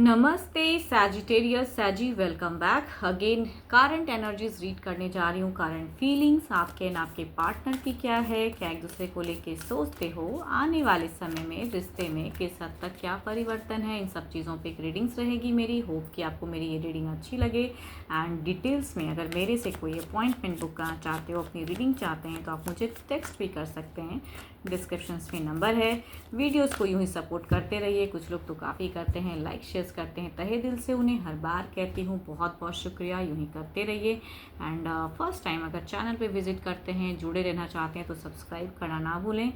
नमस्ते सैजिटेरियस सैजी, welcome back again. Current energies read करने जा रही हूँ। करंट फीलिंग्स आपके एंड आपके पार्टनर की क्या है, क्या एक दूसरे को लेके सोचते हो, आने वाले समय में रिश्ते में किस हद तक क्या परिवर्तन है, इन सब चीज़ों पे एक रीडिंग्स रहेगी मेरी। होप कि आपको मेरी ये रीडिंग अच्छी लगे। एंड डिटेल्स में अगर मेरे से कोई अपॉइंटमेंट बुक करना चाहते हो, अपनी रीडिंग चाहते हैं, तो आप मुझे टेक्स्ट भी कर सकते हैं। डिस्क्रिप्शन में नंबर है। वीडियोस को यूँ ही सपोर्ट करते रहिए। कुछ लोग तो काफ़ी करते हैं, लाइक शेयर करते हैं, तहे दिल से उन्हें हर बार कहती हूँ बहुत बहुत शुक्रिया। यूँ ही करते रहिए। एंड फर्स्ट टाइम अगर चैनल पे विजिट करते हैं, जुड़े रहना चाहते हैं, तो सब्सक्राइब करना ना भूलें।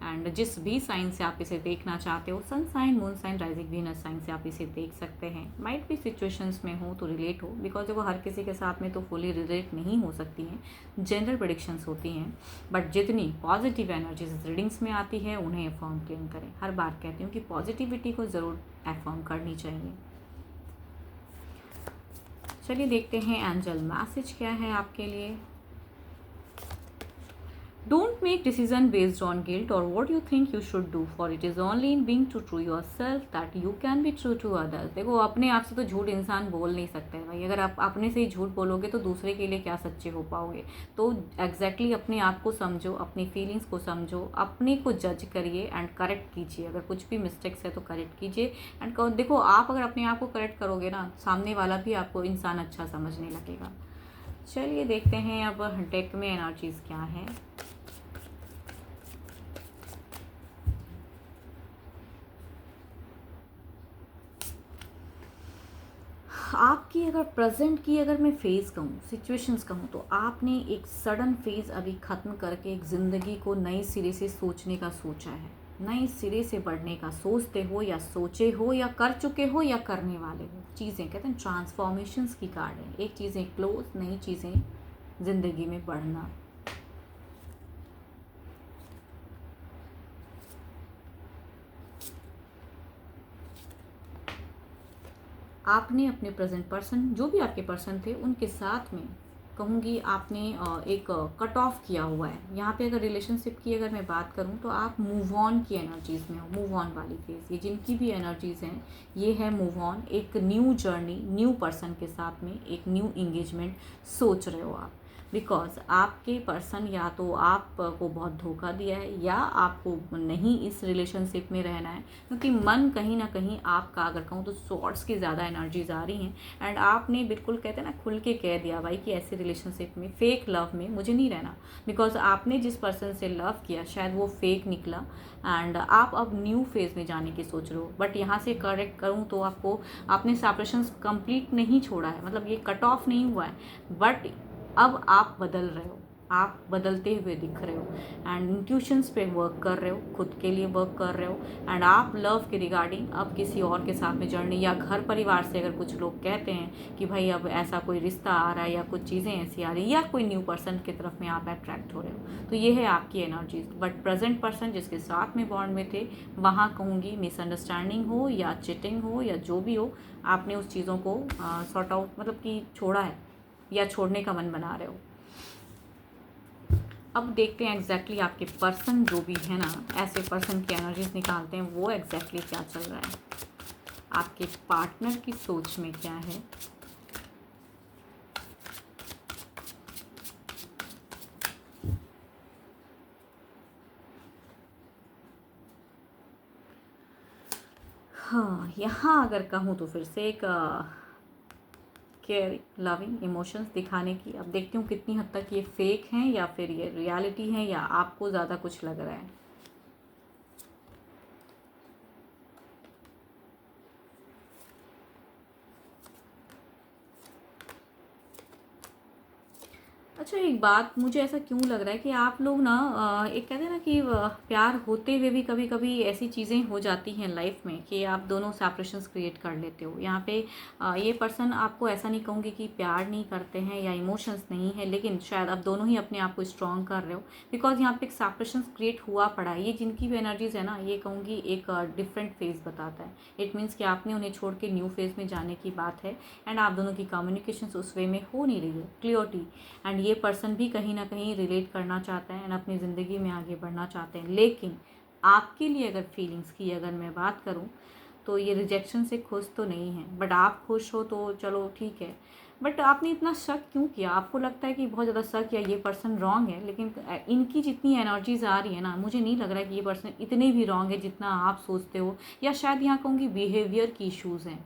एंड जिस भी साइन से आप इसे देखना चाहते हो, sun sign, moon sign, rising Venus sign से आप इसे देख सकते हैं। माइट भी सिचुएशंस में हो तो रिलेट हो, बिकॉज देखो हर किसी के साथ में तो फुली रिलेट नहीं हो सकती हैं, जनरल प्रेडिक्शंस होती हैं। बट जितनी पॉजिटिव एनर्जीज रीडिंग्स में आती है उन्हें अफर्म क्लेम करें। हर बार कहती हूँ कि पॉजिटिविटी को ज़रूर अफर्म करनी चाहिए। चलिए देखते हैं एंजल मैसेज क्या है आपके लिए। Don't make decision based on guilt or what you think you should do, for it is only in being true to yourself that you can be true to others। देखो अपने आप से तो झूठ इंसान बोल नहीं सकता है भाई। अगर आप अपने से ही झूठ बोलोगे तो दूसरे के लिए क्या सच्चे हो पाओगे। तो एग्जैक्टली अपने आप को समझो, अपनी फीलिंग्स को समझो, अपने को जज करिए एंड करेक्ट कीजिए। अगर कुछ भी मिस्टेक्स है तो करेक्ट कीजिए। एंड देखो आप अगर अपने आप को करेक्ट करोगे ना, सामने वाला भी आपको इंसान अच्छा समझने लगेगा। चलिए देखते हैं अब डेक में एनर्जीज क्या है। आपकी अगर प्रेजेंट की अगर मैं फेज़ कहूँ, सिचुएशंस कहूँ, तो आपने एक सडन फेज़ अभी ख़त्म करके एक ज़िंदगी को नए सिरे से सोचने का सोचा है। नए सिरे से बढ़ने का सोचते हो या सोचे हो या कर चुके हो या करने वाले हो। चीज़ें कहते हैं ट्रांसफॉर्मेशंस की कार्ड है। एक चीज़ें क्लोज, नई चीज़ें ज़िंदगी में बढ़ना। आपने अपने प्रेजेंट पर्सन, जो भी आपके पर्सन थे, उनके साथ में कहूँगी आपने एक कट ऑफ किया हुआ है। यहाँ पे अगर रिलेशनशिप की अगर मैं बात करूँ तो आप मूव ऑन की एनर्जीज़ में हो, मूव ऑन वाली फेज़। ये जिनकी भी एनर्जीज़ हैं ये है मूव ऑन, एक न्यू जर्नी, न्यू पर्सन के साथ में एक न्यू इंगेजमेंट सोच रहे हो आप। बिकॉज आपके पर्सन या तो आपको बहुत धोखा दिया है या आपको नहीं इस रिलेशनशिप में रहना है, क्योंकि मन कहीं ना कहीं आपका अगर कहूँ तो सॉर्ट्स की ज़्यादा एनर्जीज आ रही हैं। एंड आपने बिल्कुल कहते हैं ना खुल के कह दिया भाई कि ऐसे रिलेशनशिप में, फेक लव में मुझे नहीं रहना। बिकॉज आपने जिस पर्सन से लव किया शायद वो फेक निकला। एंड आप अब न्यू फेज़ में जाने की सोच रहे हो। बट यहाँ से करेक्ट करूँ तो आपको, आपने सेपरेशन कंप्लीट नहीं छोड़ा है, मतलब ये कट ऑफ नहीं हुआ है। बट अब आप बदल रहे हो, आप बदलते हुए दिख रहे हो एंड इंट्यूशंस पे वर्क कर रहे हो, खुद के लिए वर्क कर रहे हो। एंड आप लव के रिगार्डिंग अब किसी और के साथ में जर्नी, या घर परिवार से अगर कुछ लोग कहते हैं कि भाई अब ऐसा कोई रिश्ता आ रहा है या कुछ चीज़ें ऐसी आ रही है, या कोई न्यू पर्सन की तरफ में आप अट्रैक्ट हो रहे हो, तो ये है आपकी एनर्जीज। बट प्रेजेंट पर्सन जिसके साथ में बॉन्ड में थे, वहाँ कहूँगी मिसअंडरस्टैंडिंग हो या चिटिंग हो या जो भी हो, आपने उस चीज़ों को सॉर्ट आउट मतलब कि छोड़ा है या छोड़ने का मन बना रहे हो। अब देखते हैं एग्जैक्टली आपके पर्सन जो भी है ना, ऐसे पर्सन की एनर्जीज निकालते हैं, वो एग्जैक्टली क्या चल रहा है, आपके पार्टनर की सोच में क्या है। हाँ, यहाँ अगर कहूँ तो फिर से एक केयर, लविंग इमोशंस दिखाने की। अब देखती हूँ कितनी हद तक ये फेक हैं या फिर ये रियलिटी है, या आपको ज़्यादा कुछ लग रहा है। अच्छा, एक बात मुझे ऐसा क्यों लग रहा है कि आप लोग ना एक कहते हैं ना कि प्यार होते हुए भी कभी कभी ऐसी चीज़ें हो जाती हैं लाइफ में कि आप दोनों सेपरेशंस क्रिएट कर लेते हो। यहाँ पे ये पर्सन, आपको ऐसा नहीं कहूँगी कि प्यार नहीं करते हैं या इमोशंस नहीं है, लेकिन शायद आप दोनों ही अपने आप को स्ट्रॉन्ग कर रहे हो। बिकॉज यहाँ पे एक सेपरेशंस क्रिएट हुआ पड़ा है। ये जिनकी भी एनर्जीज है ना, ये कहूँगी एक डिफरेंट फेज़ बताता है। इट मीन्स कि आपने उन्हें छोड़ के न्यू फेज़ में जाने की बात है। एंड आप दोनों की कम्युनिकेशन उस वे में हो नहीं रही है, क्लियरिटी। एंड ये पर्सन भी कहीं ना कहीं रिलेट करना चाहता है एंड अपनी ज़िंदगी में आगे बढ़ना चाहते हैं। लेकिन आपके लिए अगर फीलिंग्स की अगर मैं बात करूं तो ये रिजेक्शन से खुश तो नहीं है, बट आप खुश हो तो चलो ठीक है। बट आपने इतना शक क्यों किया? आपको लगता है कि बहुत ज़्यादा शक या ये पर्सन रॉन्ग है, लेकिन इनकी जितनी एनर्जीज आ रही है ना, मुझे नहीं लग रहा है कि ये पर्सन इतने भी रॉन्ग है जितना आप सोचते हो, या शायद यहाँ कहूँगी बिहेवियर की इश्यूज़ हैं।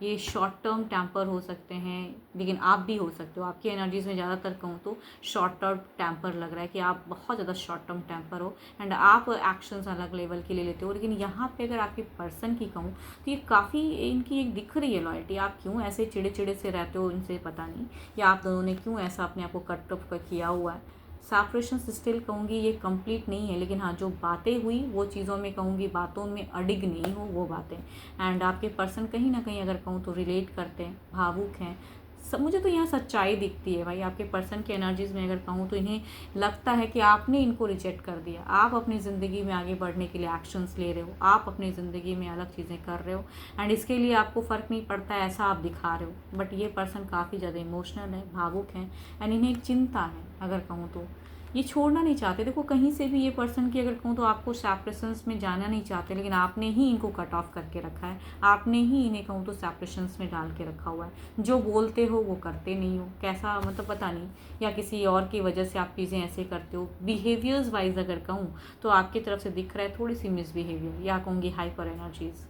ये शॉर्ट टर्म टेम्पर हो सकते हैं, लेकिन आप भी हो सकते हो। आपकी एनर्जीज में ज़्यादातर कहूँ तो शॉर्ट टर्म टेम्पर लग रहा है कि आप बहुत ज़्यादा शॉर्ट टर्म टेम्पर हो, एंड आप एक्शंस अलग लेवल के ले लेते हो। लेकिन यहाँ पे अगर आपके पर्सन की कहूँ तो ये काफ़ी इनकी एक दिख रही है लॉयल्टी। आप क्यों ऐसे चिड़े चिड़े से रहते हो इनसे पता नहीं, या आप दोनों ने क्यों ऐसा अपने आप को कट ऑफ किया हुआ है। सेपरेशन स्टिल कहूँगी ये कंप्लीट नहीं है, लेकिन हाँ जो बातें हुई वो चीज़ों में कहूँगी बातों में अडिग नहीं हो वो बातें। एंड आपके पर्सन कहीं ना कहीं अगर कहूँ तो रिलेट करते हैं, भावुक हैं। सब मुझे तो यहाँ सच्चाई दिखती है भाई। आपके पर्सन की एनर्जीज में अगर कहूँ तो इन्हें लगता है कि आपने इनको रिजेक्ट कर दिया। आप अपनी ज़िंदगी में आगे बढ़ने के लिए एक्शंस ले रहे हो, आप अपनी ज़िंदगी में अलग चीज़ें कर रहे हो, एंड इसके लिए आपको फ़र्क नहीं पड़ता है ऐसा आप दिखा रहे हो। बट ये पर्सन काफ़ी ज़्यादा इमोशनल है, भावुक हैं, एंड इन्हें एक चिंता है अगर कहूँ तो। ये छोड़ना नहीं चाहते। देखो कहीं से भी ये पर्सन की अगर कहूँ तो आपको सेपरेशंस में जाना नहीं चाहते, लेकिन आपने ही इनको कट ऑफ करके रखा है। आपने ही इन्हें कहूँ तो सेपरेशंस में डाल के रखा हुआ है। जो बोलते हो वो करते नहीं हो, कैसा मतलब पता नहीं, या किसी और की वजह से आप चीज़ें ऐसे करते हो। बिहेवियर्स वाइज अगर कहूँ तो आपकी तरफ से दिख रहा है थोड़ी सी मिसबिहेवियर, या कहूँगी हाइपर एनर्जीज़।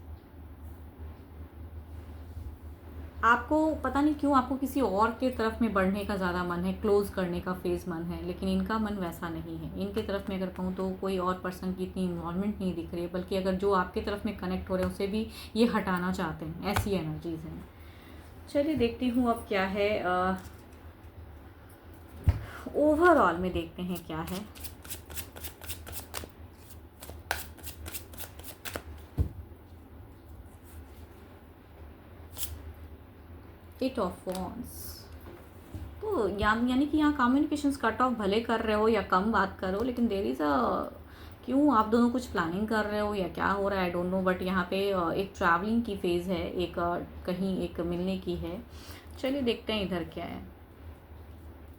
आपको पता नहीं क्यों आपको किसी और के तरफ में बढ़ने का ज़्यादा मन है, क्लोज़ करने का फेज़ मन है, लेकिन इनका मन वैसा नहीं है। इनके तरफ में अगर कहूँ तो कोई और पर्सन की इतनी इन्वॉल्वमेंट नहीं दिख रही है, बल्कि अगर जो आपके तरफ में कनेक्ट हो रहे हैं उसे भी ये हटाना चाहते हैं, ऐसी एनर्जीज़ हैं। चलिए देखती हूँ अब क्या है, ओवरऑल में देखते हैं क्या है। Eight of wands. तो यानी कि यहाँ कम्युनिकेशंस कट ऑफ भले कर रहे हो या कम बात करो, लेकिन देर इज़ क्यों आप दोनों कुछ प्लानिंग कर रहे हो या क्या हो रहा है, आई डोंट नो। बट यहाँ पे एक ट्रैवलिंग की फेज़ है, एक कहीं एक मिलने की है। चलिए देखते हैं इधर क्या है।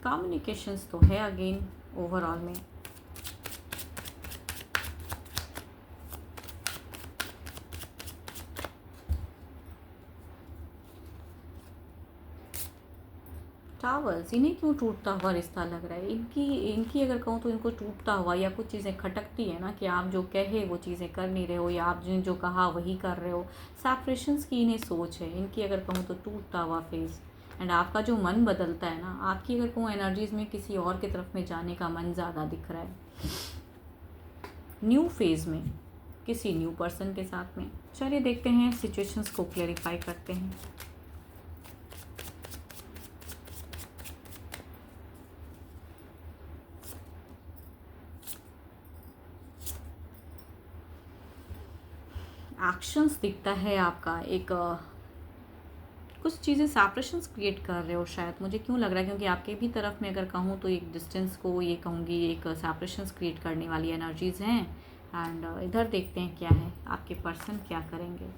कम्युनिकेशंस तो है अगेन ओवरऑल में। टावर्स, इन्हें क्यों टूटता हुआ रिश्ता लग रहा है? इनकी अगर कहूँ तो इनको टूटता हुआ, या कुछ चीज़ें खटकती है ना कि आप जो कहे वो चीज़ें कर नहीं रहे हो, या आप जो कहा वही कर रहे हो। सेपरेशंस की इन्हें सोच है इनकी अगर कहूँ तो टूटता हुआ फेज़। एंड आपका जो मन बदलता है ना, आपकी अगर कहूँ एनर्जीज़ में किसी और की तरफ में जाने का मन ज़्यादा दिख रहा है, न्यू फेज़ में किसी न्यू पर्सन के साथ में। चलिए देखते हैं, सिचुएशंस को क्लेरिफाई करते हैं। एक्शंस दिखता है आपका एक कुछ चीज़ें सेपरेशंस क्रिएट कर रहे हो शायद, मुझे क्यों लग रहा है, क्योंकि आपके भी तरफ में अगर कहूँ तो एक डिस्टेंस को ये कहूँगी एक सेपरेशंस क्रिएट करने वाली एनर्जीज़ हैं। एंड इधर देखते हैं क्या है, आपके पर्सन क्या करेंगे।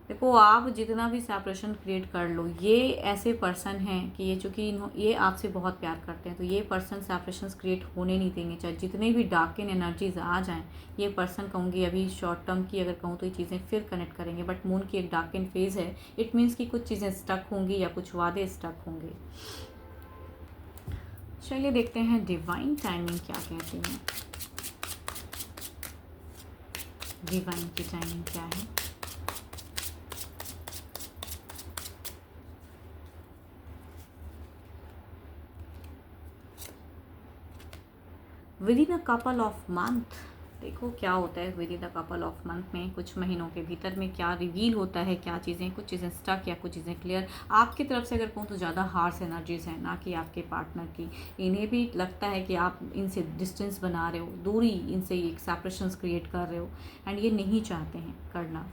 देखो आप जितना भी सेपरेशन क्रिएट कर लो, ये ऐसे पर्सन हैं कि ये चूँकि ये आपसे बहुत प्यार करते हैं, तो ये पर्सन सेपरेशन क्रिएट होने नहीं देंगे। चाहे जितने भी डार्क इन एनर्जीज आ जाएं, ये पर्सन कहूँगी अभी शॉर्ट टर्म की अगर कहूँ तो ये चीज़ें फिर कनेक्ट करेंगे। बट मून की एक डार्क इन फेज़ है, इट मीन्स कि कुछ चीज़ें स्टक होंगी या कुछ वादे स्टक होंगे। चलिए देखते हैं डिवाइन टाइमिंग क्या कहती है। डिवाइन की टाइमिंग क्या है। With in a couple of month, देखो क्या होता है with in a couple of month में, कुछ महीनों के भीतर में क्या रिवील होता है, क्या चीज़ें, कुछ चीज़ें स्टक या कुछ चीज़ें क्लियर। आपकी तरफ से अगर कहूँ तो ज़्यादा हार्श एनर्जीज हैं, ना कि आपके पार्टनर की। इन्हें भी लगता है कि आप इनसे डिस्टेंस बना रहे हो, दूरी, इनसे एक सेपरेशंस क्रिएट कर रहे हो, एंड ये नहीं चाहते हैं करना।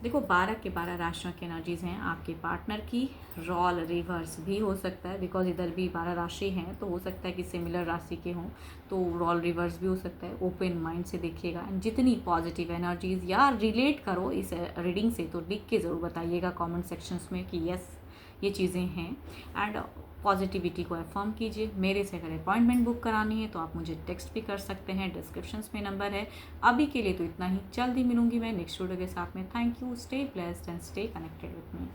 देखो 12 के 12 राशियों की एनर्जीज़ हैं आपके पार्टनर की। रॉल रिवर्स भी हो सकता है, बिकॉज इधर भी 12 राशि हैं, तो हो सकता है कि सिमिलर राशि के हों, तो रॉल रिवर्स भी हो सकता है। ओपन माइंड से देखिएगा, जितनी पॉजिटिव एनर्जीज़ या रिलेट करो इस रीडिंग से तो लिख के ज़रूर बताइएगा कमेंट सेक्शंस में कि यस ये चीज़ें हैं। एंड पॉजिटिविटी को अफर्म कीजिए। मेरे से अगर अपॉइंटमेंट बुक करानी है तो आप मुझे टेक्स्ट भी कर सकते हैं, डिस्क्रिप्शंस में नंबर है। अभी के लिए तो इतना ही, जल्दी मिलूंगी मैं नेक्स्ट वीडियो के साथ में। Thank you, stay blessed and stay connected with me.